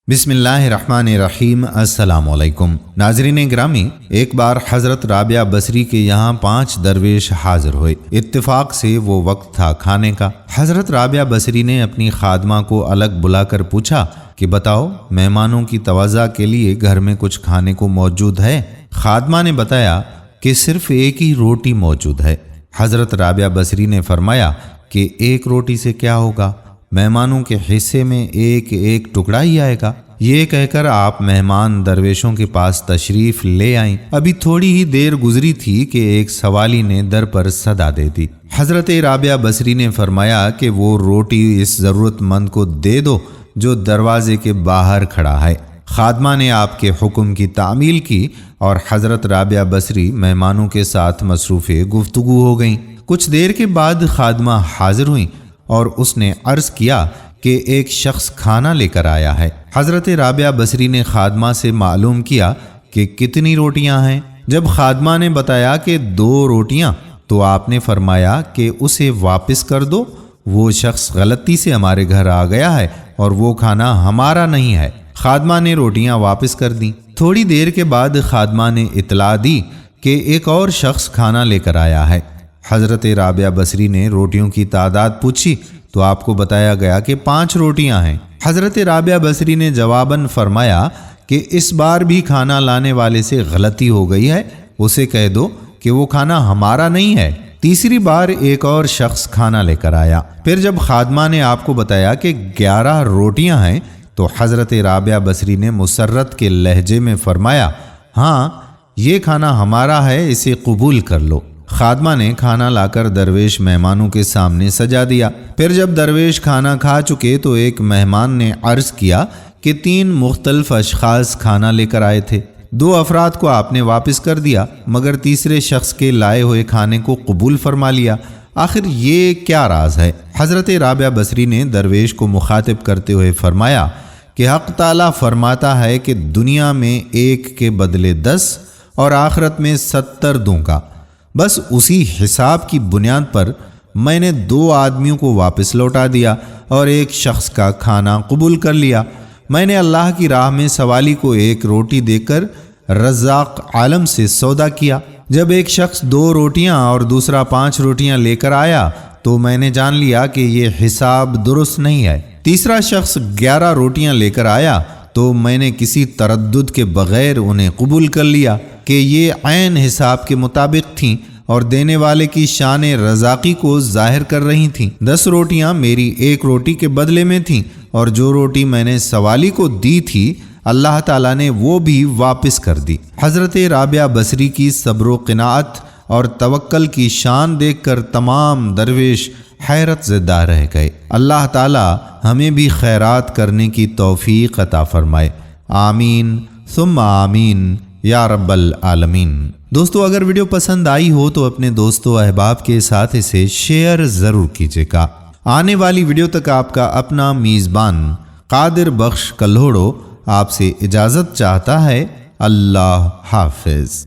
बिस्मिल्लाहिर्रहमानिर्रहीम। अस्सलाम वालेकुम नाज़रीन ग्रामी, एक बार हज़रत राबिया बसरी के यहाँ 5 दरवेश हाजिर हुए। इत्तेफाक से वो वक्त था खाने का। हज़रत राबिया बसरी ने अपनी खादमा को अलग बुलाकर पूछा कि बताओ, मेहमानों की तवज़ा के लिए घर में कुछ खाने को मौजूद है? खादमा ने बताया कि सिर्फ एक ही रोटी मौजूद है। हज़रत राबिया बसरी ने फरमाया कि एक रोटी से क्या होगा, मेहमानों के हिस्से में एक एक टुकड़ा ही आएगा। ये कहकर आप मेहमान दरवेशों के पास तशरीफ ले आईं। अभी थोड़ी ही देर गुजरी थी कि एक सवाली ने दर पर सदा दे दी। हजरत राबिया बसरी ने फरमाया कि वो रोटी इस ज़रूरतमंद को दे दो जो दरवाजे के बाहर खड़ा है। खादमा ने आपके हुक्म की तामील की और हजरत राबिया बसरी मेहमानों के साथ मसरूफ़े गुफ्तगू हो गईं। कुछ देर के बाद खादमा हाजिर हुई और उसने अर्ज़ किया कि एक शख्स खाना लेकर आया है। हज़रत राबिया बसरी ने खादमा से मालूम किया कि कितनी रोटियां हैं। जब खादमा ने बताया कि 2 रोटियां, तो आपने फरमाया कि उसे वापस कर दो, वो शख्स गलती से हमारे घर आ गया है और वो खाना हमारा नहीं है। खादमा ने रोटियां वापस कर दी। थोड़ी देर के बाद खादमा ने इतला दी कि एक और शख्स खाना लेकर आया है। हज़रत राबिया बसरी ने रोटियों की तादाद पूछी तो आपको बताया गया कि 5 रोटियां हैं। हज़रत राबिया बसरी ने जवाबन फरमाया कि इस बार भी खाना लाने वाले से गलती हो गई है, उसे कह दो कि वो खाना हमारा नहीं है। तीसरी बार एक और शख्स खाना लेकर आया। फिर जब खादमा ने आपको बताया कि 11 रोटियां हैं, तो हज़रत राबिया बसरी ने मुसर्रत के लहजे में फरमाया, हाँ, ये खाना हमारा है, इसे कबूल कर लो। खादमा ने खाना लाकर दरवेश मेहमानों के सामने सजा दिया। फिर जब दरवेश खाना खा चुके तो एक मेहमान ने अर्ज़ किया कि 3 मुख्तलिफ अशखास खाना लेकर आए थे। 2 अफराद को आपने वापस कर दिया, मगर तीसरे शख्स के लाए हुए खाने को कबूल फरमा लिया। आखिर ये क्या राज है? हज़रत राबिया बसरी ने दरवेश को मुखातिब करते हुए फरमाया कि हक़ ताला फरमाता है कि दुनिया में 1 के बदले 10 और आखिरत में 70 दूंगा। बस उसी हिसाब की बुनियाद पर मैंने 2 आदमियों को वापस लौटा दिया और एक शख्स का खाना कबूल कर लिया। मैंने अल्लाह की राह में सवाली को 1 रोटी देकर रज़्ज़ाक़ आलम से सौदा किया। जब एक शख्स 2 रोटियां और दूसरा 5 रोटियां लेकर आया तो मैंने जान लिया कि ये हिसाब दुरुस्त नहीं है। तीसरा शख्स 11 रोटियां लेकर आया तो मैंने किसी तरद्दुद के बगैर उन्हें कबूल कर लिया कि ये ऐन हिसाब के मुताबिक थीं और देने वाले की शान रज़ाक़ी को जाहिर कर रही थीं। 10 रोटियां मेरी 1 रोटी के बदले में थीं और जो रोटी मैंने सवाली को दी थी अल्लाह ताला ने वो भी वापस कर दी। हज़रत राबिया बसरी की सब्र क़नाअत और तवक्कल की शान देखकर तमाम दरवेश हैरत ज़दा रह गए। अल्लाह ताला हमें भी खैरात करने की तौफीक अता फरमाए। आमीन सुम्मा आमीन या रब्बल आलमीन। दोस्तों, अगर वीडियो पसंद आई हो तो अपने दोस्तों अहबाब के साथ इसे शेयर ज़रूर कीजिएगा। आने वाली वीडियो तक आपका अपना मीज़बान कादिर बख्श कल्होड़ो आपसे इजाज़त चाहता है। अल्लाह हाफ़िज़।